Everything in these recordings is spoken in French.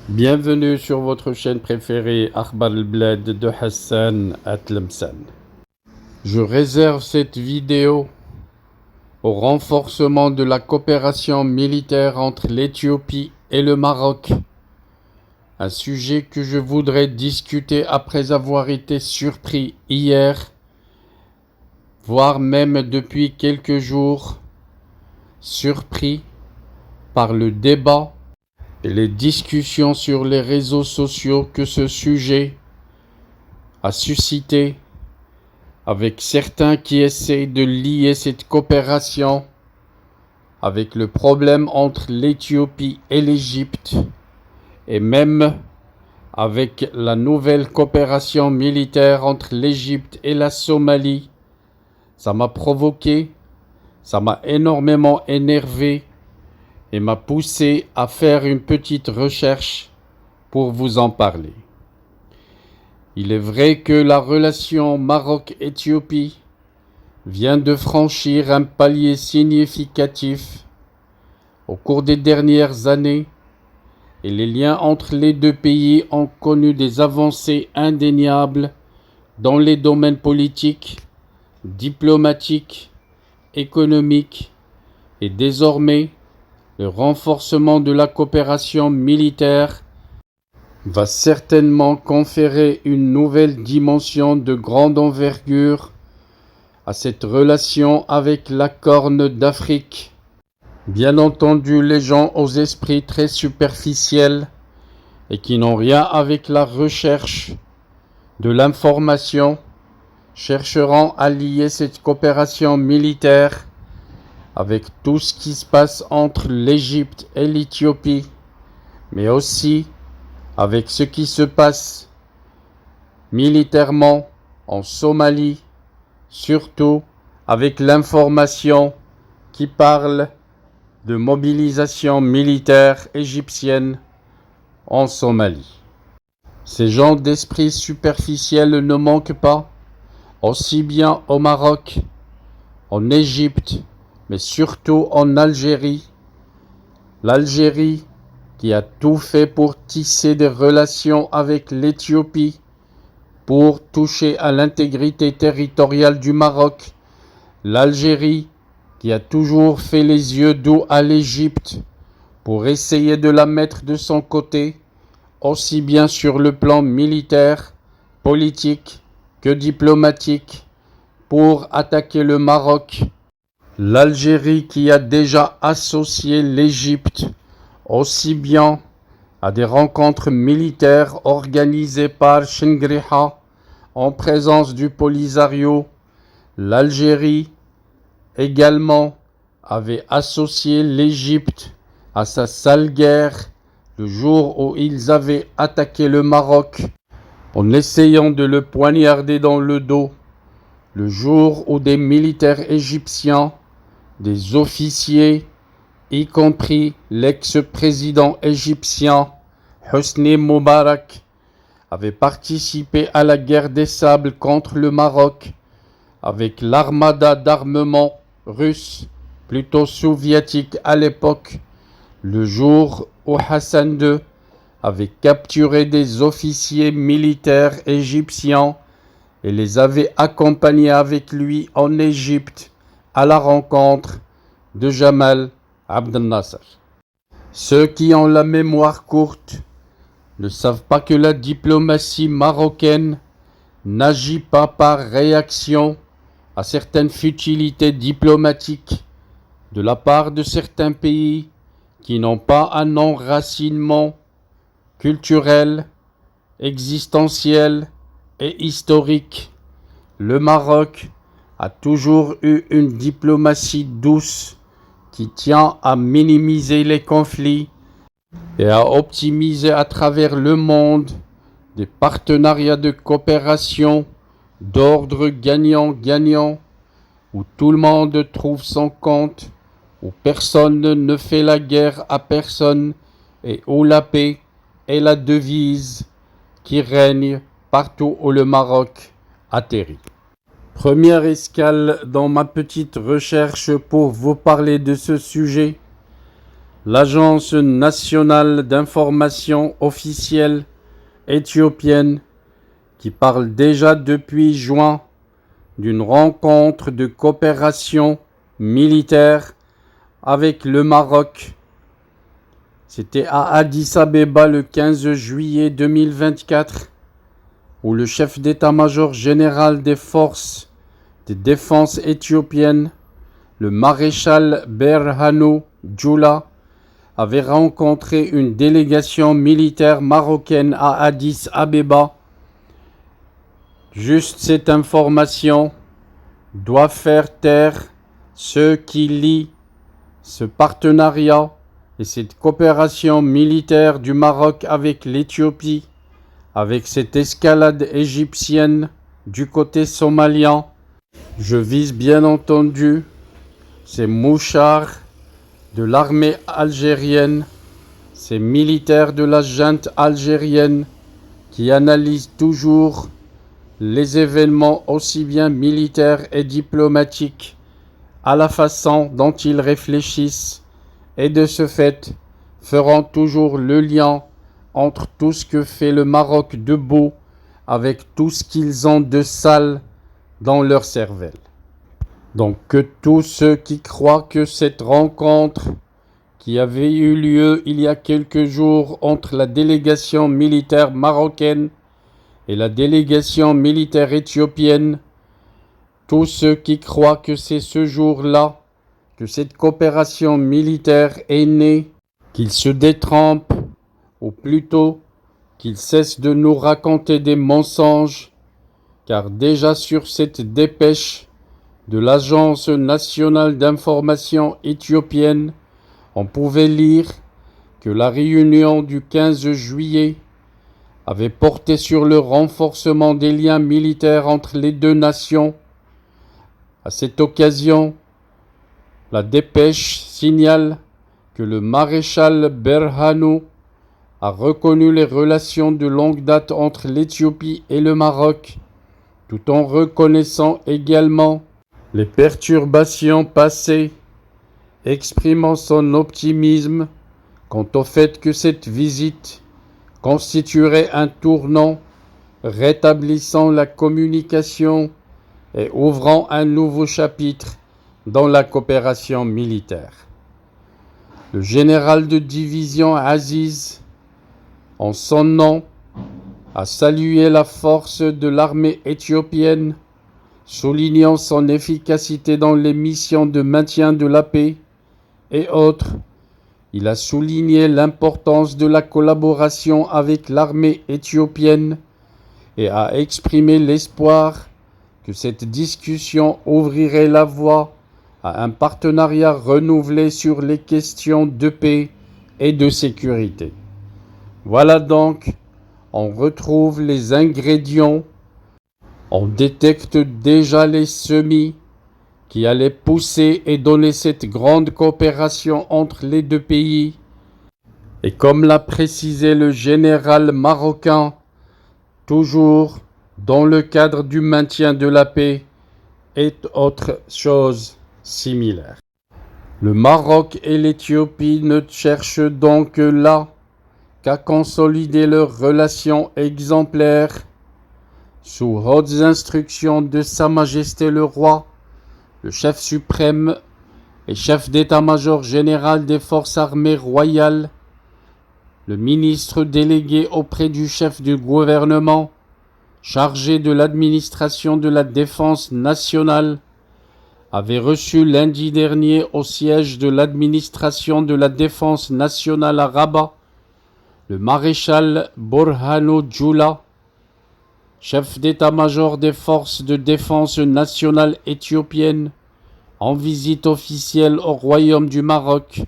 Bienvenue sur votre chaîne préférée Akhbar al-Blad de Hassan Atlemsan. Je réserve cette vidéo au renforcement de la coopération militaire entre l'Éthiopie et le Maroc, un sujet que je voudrais discuter après avoir été surpris hier, voire même depuis quelques jours, surpris par le débat et les discussions sur les réseaux sociaux que ce sujet a suscité, avec certains qui essaient de lier cette coopération avec le problème entre l'Éthiopie et l'Égypte, et même avec la nouvelle coopération militaire entre l'Égypte et la Somalie. Ça m'a provoqué, ça m'a énormément énervé et m'a poussé à faire une petite recherche pour vous en parler. Il est vrai que la relation Maroc-Éthiopie vient de franchir un palier significatif au cours des dernières années et les liens entre les deux pays ont connu des avancées indéniables dans les domaines politiques, diplomatiques, économiques et désormais le renforcement de la coopération militaire va certainement conférer une nouvelle dimension de grande envergure à cette relation avec la Corne d'Afrique. Bien entendu, les gens aux esprits très superficiels et qui n'ont rien avec la recherche de l'information chercheront à lier cette coopération militaire avec tout ce qui se passe entre l'Égypte et l'Éthiopie, mais aussi avec ce qui se passe militairement en Somalie, surtout avec l'information qui parle de mobilisation militaire égyptienne en Somalie. Ces gens d'esprit superficiel ne manquent pas, aussi bien au Maroc, en Égypte, mais surtout en Algérie. L'Algérie qui a tout fait pour tisser des relations avec l'Éthiopie, pour toucher à l'intégrité territoriale du Maroc. L'Algérie qui a toujours fait les yeux doux à l'Égypte pour essayer de la mettre de son côté, aussi bien sur le plan militaire, politique que diplomatique, pour attaquer le Maroc. L'Algérie qui a déjà associé l'Égypte aussi bien à des rencontres militaires organisées par Shingriha en présence du Polisario. L'Algérie également avait associé l'Égypte à sa sale guerre le jour où ils avaient attaqué le Maroc en essayant de le poignarder dans le dos, le jour où des militaires égyptiens, des officiers, y compris l'ex-président égyptien Hosni Moubarak, avait participé à la guerre des sables contre le Maroc avec l'armada d'armement russe, plutôt soviétique à l'époque, le jour où Hassan II avait capturé des officiers militaires égyptiens et les avait accompagnés avec lui en Égypte à la rencontre de Jamal Abdel Nasser. Ceux qui ont la mémoire courte ne savent pas que la diplomatie marocaine n'agit pas par réaction à certaines futilités diplomatiques de la part de certains pays qui n'ont pas un enracinement culturel, existentiel et historique. Le Maroc a toujours eu une diplomatie douce qui tient à minimiser les conflits et à optimiser à travers le monde des partenariats de coopération d'ordre gagnant-gagnant, où tout le monde trouve son compte, où personne ne fait la guerre à personne et où la paix est la devise qui règne partout où le Maroc atterrit. Première escale dans ma petite recherche pour vous parler de ce sujet, l'Agence nationale d'information officielle éthiopienne qui parle déjà depuis juin d'une rencontre de coopération militaire avec le Maroc. C'était à Addis Abeba le 15 juillet 2024, où le chef d'état-major général des forces de défense éthiopiennes, le maréchal Berhanu Jula, avait rencontré une délégation militaire marocaine à Addis Abeba. Juste cette information doit faire taire ceux qui lient ce partenariat et cette coopération militaire du Maroc avec l'Éthiopie, avec cette escalade égyptienne du côté somalien. Je vise bien entendu ces mouchards de l'armée algérienne, ces militaires de la junte algérienne qui analysent toujours les événements aussi bien militaires et diplomatiques à la façon dont ils réfléchissent et de ce fait feront toujours le lien entre tout ce que fait le Maroc de beau avec tout ce qu'ils ont de sale dans leur cervelle. Donc que tous ceux qui croient que cette rencontre qui avait eu lieu il y a quelques jours entre la délégation militaire marocaine et la délégation militaire éthiopienne, tous ceux qui croient que c'est ce jour-là que cette coopération militaire est née, qu'ils se détrempent, ou plutôt qu'ils cessent de nous raconter des mensonges, car déjà sur cette dépêche de l'Agence nationale d'information éthiopienne, on pouvait lire que la réunion du 15 juillet avait porté sur le renforcement des liens militaires entre les deux nations. À cette occasion, la dépêche signale que le maréchal Berhanu a reconnu les relations de longue date entre l'Éthiopie et le Maroc, tout en reconnaissant également les perturbations passées, exprimant son optimisme quant au fait que cette visite constituerait un tournant, rétablissant la communication et ouvrant un nouveau chapitre dans la coopération militaire. Le général de division Aziz, en son nom, a salué la force de l'armée éthiopienne, soulignant son efficacité dans les missions de maintien de la paix et autres. Il a souligné l'importance de la collaboration avec l'armée éthiopienne et a exprimé l'espoir que cette discussion ouvrirait la voie à un partenariat renouvelé sur les questions de paix et de sécurité. Voilà donc, on retrouve les ingrédients, on détecte déjà les semis qui allaient pousser et donner cette grande coopération entre les deux pays. Et comme l'a précisé le général marocain, toujours dans le cadre du maintien de la paix et autre chose similaire. Le Maroc et l'Éthiopie ne cherchent donc là qu'à consolider leurs relations exemplaires sous hautes instructions de Sa Majesté le Roi, le chef suprême et chef d'état-major général des forces armées royales, le ministre délégué auprès du chef du gouvernement, chargé de l'administration de la défense nationale, avait reçu lundi dernier au siège de l'administration de la défense nationale à Rabat, le maréchal Berhanu Jula, chef d'état-major des forces de défense nationale éthiopiennes, en visite officielle au Royaume du Maroc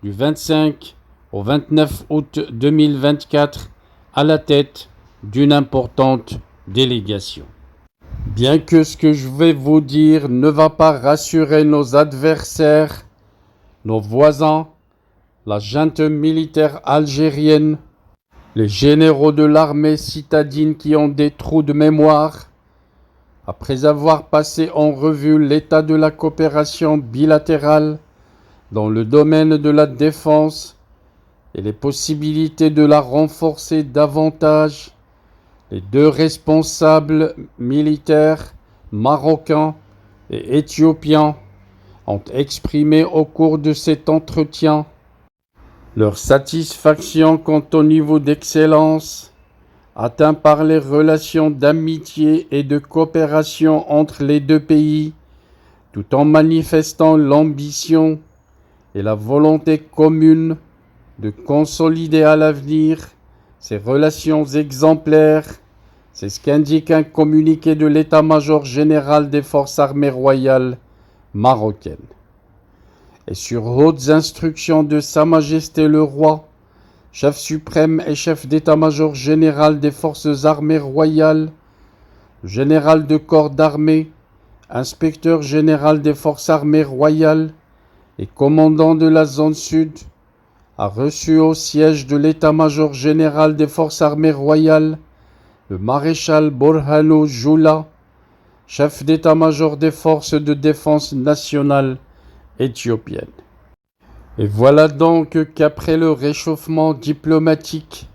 du 25 au 29 août 2024 à la tête d'une importante délégation. Bien que ce que je vais vous dire ne va pas rassurer nos adversaires, nos voisins, la junte militaire algérienne, les généraux de l'armée citadine qui ont des trous de mémoire, après avoir passé en revue l'état de la coopération bilatérale dans le domaine de la défense et les possibilités de la renforcer davantage, les deux responsables militaires marocains et éthiopiens ont exprimé au cours de cet entretien leur satisfaction quant au niveau d'excellence atteint par les relations d'amitié et de coopération entre les deux pays, tout en manifestant l'ambition et la volonté commune de consolider à l'avenir ces relations exemplaires. C'est ce qu'indique un communiqué de l'état-major général des forces armées royales marocaines. Et sur hautes instructions de Sa Majesté le Roi, chef suprême et chef d'état-major général des forces armées royales, général de corps d'armée, inspecteur général des forces armées royales et commandant de la zone sud, a reçu au siège de l'état-major général des forces armées royales le maréchal Borhano Jula, chef d'état-major des forces de défense nationale éthiopienne. Et voilà donc qu'après le réchauffement diplomatique,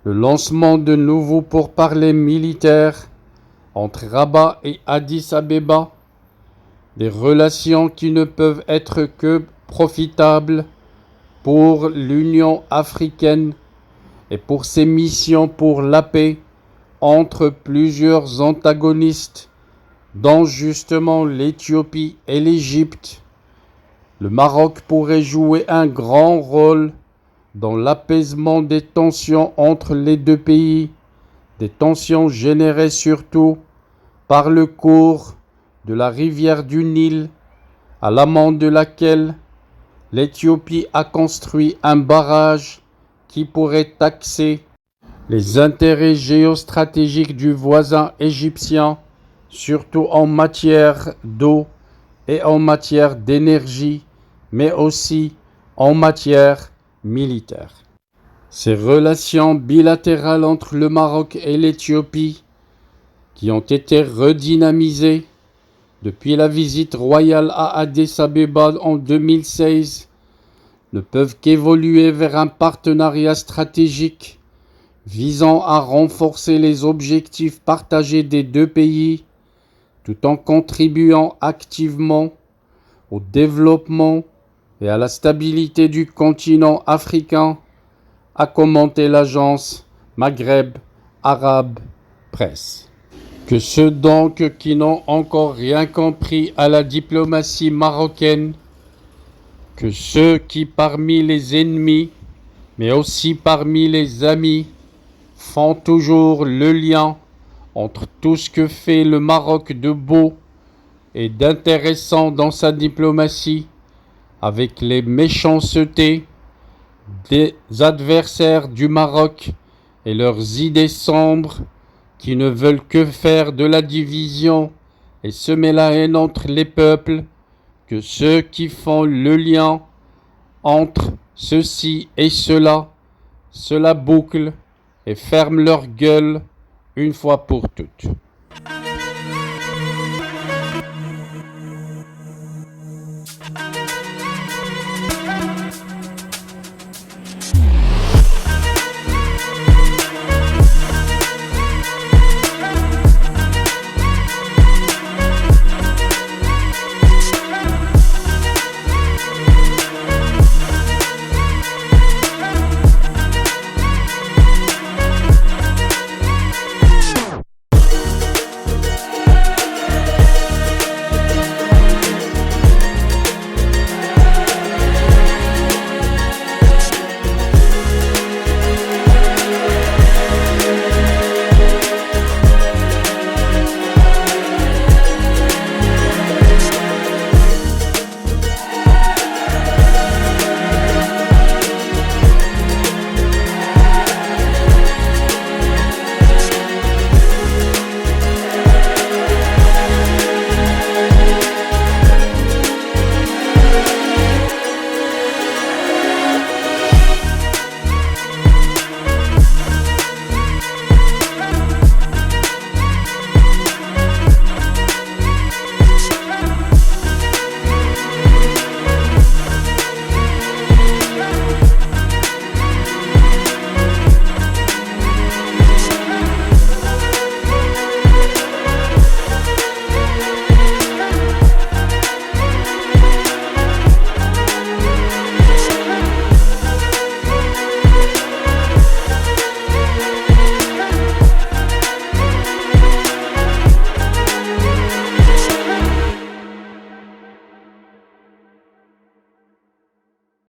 le lancement de nouveaux pourparlers militaires entre Rabat et Addis Abeba, des relations qui ne peuvent être que profitables pour l'Union africaine et pour ses missions pour la paix entre plusieurs antagonistes, dont justement l'Éthiopie et l'Égypte. Le Maroc pourrait jouer un grand rôle dans l'apaisement des tensions entre les deux pays, des tensions générées surtout par le cours de la rivière du Nil, à l'amont de laquelle l'Éthiopie a construit un barrage qui pourrait taxer les intérêts géostratégiques du voisin égyptien, surtout en matière d'eau et en matière d'énergie, mais aussi en matière militaire. Ces relations bilatérales entre le Maroc et l'Éthiopie, qui ont été redynamisées depuis la visite royale à Addis Abeba en 2016, ne peuvent qu'évoluer vers un partenariat stratégique visant à renforcer les objectifs partagés des deux pays, tout en contribuant activement au développement et à la stabilité du continent africain, a commenté l'agence Maghreb Arabe Presse. Que ceux donc qui n'ont encore rien compris à la diplomatie marocaine, que ceux qui parmi les ennemis, mais aussi parmi les amis, font toujours le lien entre tout ce que fait le Maroc de beau et d'intéressant dans sa diplomatie, avec les méchancetés des adversaires du Maroc et leurs idées sombres qui ne veulent que faire de la division et semer la haine entre les peuples, que ceux qui font le lien entre ceci et cela boucle et ferment leur gueule une fois pour toutes.